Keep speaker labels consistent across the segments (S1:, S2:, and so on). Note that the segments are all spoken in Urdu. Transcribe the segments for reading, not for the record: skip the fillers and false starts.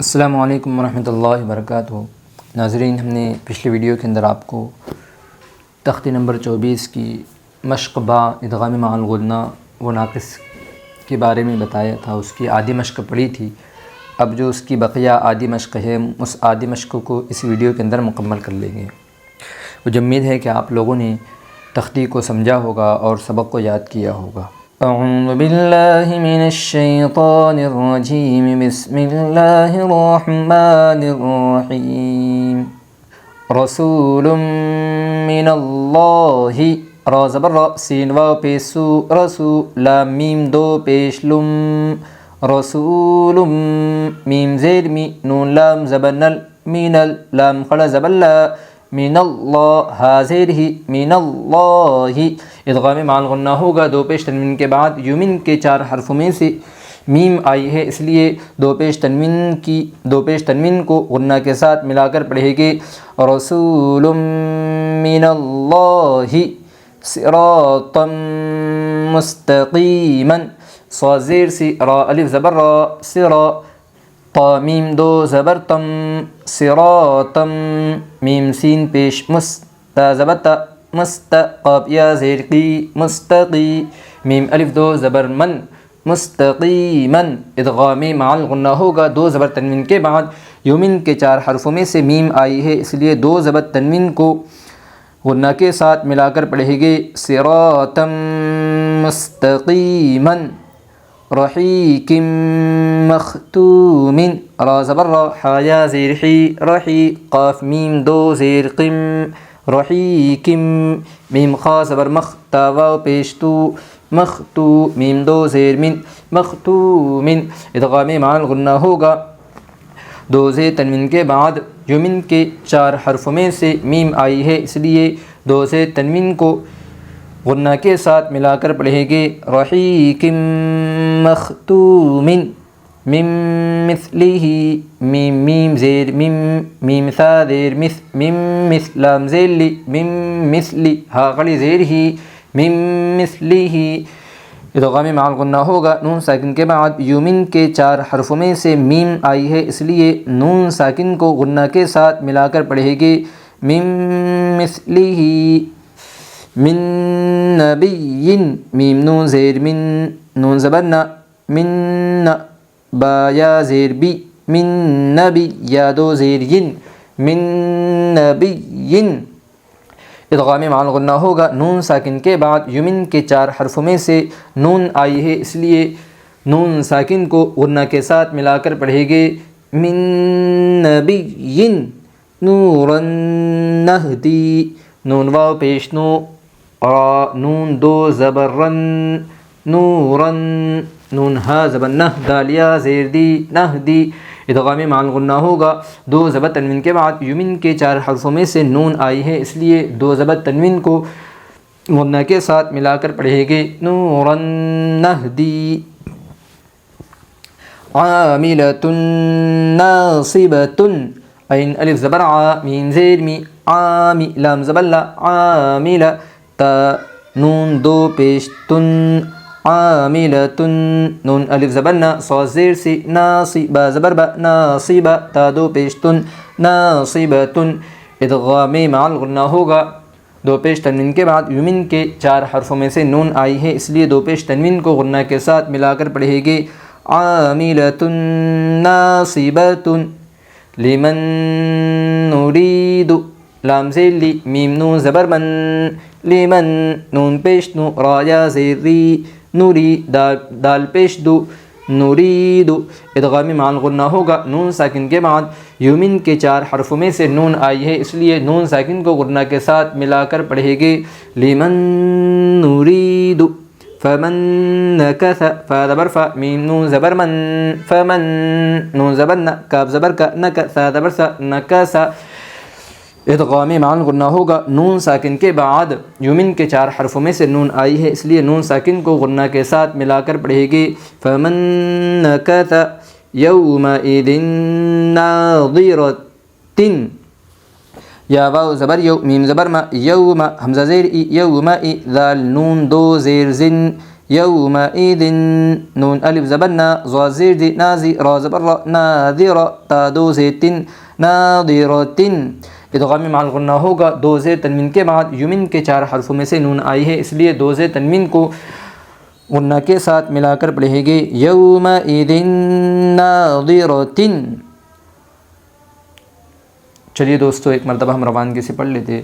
S1: السلام علیکم ورحمۃ اللہ وبرکاتہ۔ ناظرین، ہم نے پچھلی ویڈیو کے اندر آپ کو تختی نمبر 24 کی مشق با ادغام مع الغنہ و ناقص کے بارے میں بتایا تھا، اس کی آدھی مشق پڑھی تھی۔ اب جو اس کی بقیہ آدھی مشق ہے، اس آدھی مشق کو اس ویڈیو کے اندر مکمل کر لیں گے۔ مجھے امید ہے کہ آپ لوگوں نے تختی کو سمجھا ہوگا اور سبق کو یاد کیا ہوگا۔ اعوذ باللہ من الشیطان الرجیم، بسم اللہ الرحمن الرحیم۔ رسول من اللہ، را زبر را، سین واو پیش سو، رسو، لام میم دو پیش لم، رسول، میم زیر می، نون لام زبر نل، مینل، لام خڑا زبر لا، من اللہ، ہا زیر ہی، من اللہ۔ ادغام مع الغنہ ہوگا دو پیش تنوین کے بعد۔ یمن کے 4 حرفوں میں سے میم آئی ہے، اس لیے دو پیش تنوین کو غنہ کے ساتھ ملا کر پڑھے گے۔ رسول من اللہ صراطا مستقیما، صاد زیر سی، را الف زبر را، صرا، طا میم دو زبر تم، صراطم، میم سین پیش مستا زبر تا، مست، قاف یا زیر قی، مستقی، میم الف دو زبر من، مستقیما۔ ادغام مع الغنہ ہوگا دو زبر تنوین کے بعد۔ یمن کے 4 حرفوں میں سے میم آئی ہے، اس لیے دو زبر تنوین کو غنہ کے ساتھ ملا کر پڑھے گے۔ صراطا مستقیما، رحیق مختوم، را زبر را، حا یا زیر حی، رحی، قاف میم دو زیر قم، رحیقم، میم خا زبر مخ، تا واو پیش تو، مختو، میم دو زیر من، مختومن۔ ادغام مع الغنہ ہوگا دو زیر تنوین کے بعد۔ یمن کے 4 حرفوں میں سے میم آئی ہے، اس لیے دو زیر تنوین کو غنہ کے ساتھ ملا کر پڑھے گے۔ رحیق مختوم، من مثلہ، میم میم زیر میم، میم ثا زیر مث، میم مثل، لام زیر لی، میم مثلی، ہا غلی زیر ہی، میم مثلہ۔ ادغام مع الغنہ ہوگا نون ساکن کے بعد۔ یمن کے 4 حرفوں میں سے میم آئی ہے، اس لیے نون ساکن کو غنہ کے ساتھ ملا کر پڑھے گے۔ میم مثلہ، من نبی، میم نون زیر من، نون زبر نا، من، با یا زیر بی، من نبی، یا دو زیر ین، من نبی۔ ادغام مع الغنہ ہوگا نون ساکن کے بعد۔ یمن کے 4 حرفوں میں سے نون آئی ہے، اس لیے نون ساکن کو غنہ کے ساتھ ملا کر پڑھے گے۔ من نبی نورا نہدی، نون واو پیش نو، را نون دو زبر رن، نورن، نون ہا زبر نہ، دال یا زیر دی، نہدی۔ ادغام مع الغنہ ہوگا دو زبر تنوین کے بعد۔ یمن کے 4 حرفوں میں سے نون آئی ہے، اس لیے دو زبر تنوین کو غنہ کے ساتھ ملا کر پڑھے گے۔ نورا نہدی، عاملۃ ناصبۃ، عین الف زبر عا، میم زیر می، عامی، لام زبر لا، عاملہ، تا نون دو پیش تن، عاملۃ، نون الف زبر نا، صاد زیر سی، ناصبہ زبر با، ناصبہ، تا دو پیش تن، ناصبۃ۔ ادغام مع الغنہ ہوگا دو پیش تنوین کے بعد۔ یمن کے 4 حرفوں میں سے نون آئی ہے، اس لیے دو پیش تنوین کو غنہ کے ساتھ ملا کر پڑھے گے۔ عاملۃ ناصبۃ، لمن نرید، لام زیر لی، میم نون زبر من، لمن، نون پیش نو، را یا زیر ری، نوری، دال پیش دو، نرید۔ ادغام مع الغنہ ہوگا نون ساکن کے بعد۔ یمن کے 4 حرفوں میں سے نون آئی ہے، اس لیے نون ساکن کو غنہ کے ساتھ ملا کر پڑھے گے۔ لمن نرید، فمن نکث، فا زبر فا، میم نون زبر من، فمن، نون زبر نا، کاف زبر کا، نکث، سا زبر سا، نکث۔ ادغام مع الغنہ ہوگا نون ساکن کے بعد۔ یمن کے 4 حرفوں میں سے نون آئی ہے، اس لیے نون ساکن کو غنہ کے ساتھ ملا کر پڑھے گے۔ فمن نکث یومئذ ناظرۃ، یا واو زبر یو، میم زبر ما، یوم، حمزہ زیر ای، یوم ای، ذال نون دو زیر زن، يومئذ نون الف زبر نا ظا زیر دی نازی را زبر را ناذر تا دو زیر تن ناظرۃ ادغام مع الغنہ ہوگا دو زیر تنوین کے بعد یمن کے 4 حرفوں میں سے نون آئی ہے، اس لیے دو زیر تنوین کو غنہ کے ساتھ ملا کر پڑھے گے یومئذ ناظرۃ۔ چلیے دوستو ایک مرتبہ ہم روانگی سے پڑھ لیتے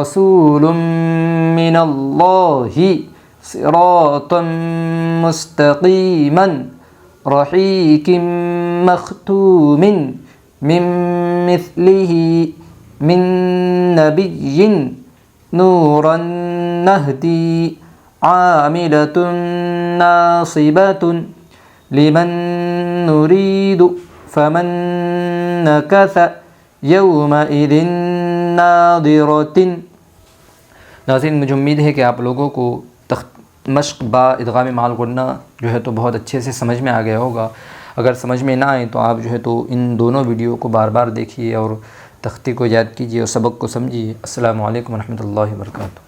S1: رسول من اللہ صراطا مستقیما رحیق مختوم من مثلہ من نبی نورا نہدی عاملۃ ناصبۃ لمن نرید فمن نکث یومئذ ناظرۃ۔ ناظرین مجھے امید ہے کہ آپ لوگوں کو مشق با ادغام مع الغنہ جو ہے تو بہت اچھے سے سمجھ میں آ گیا ہوگا۔ اگر سمجھ میں نہ آئے تو آپ جو ہے تو ان دونوں ویڈیو کو بار بار دیکھیے اور تختی کو یاد کیجیے اور سبق کو سمجھیے۔ السلام علیکم ورحمۃ اللہ وبرکاتہ۔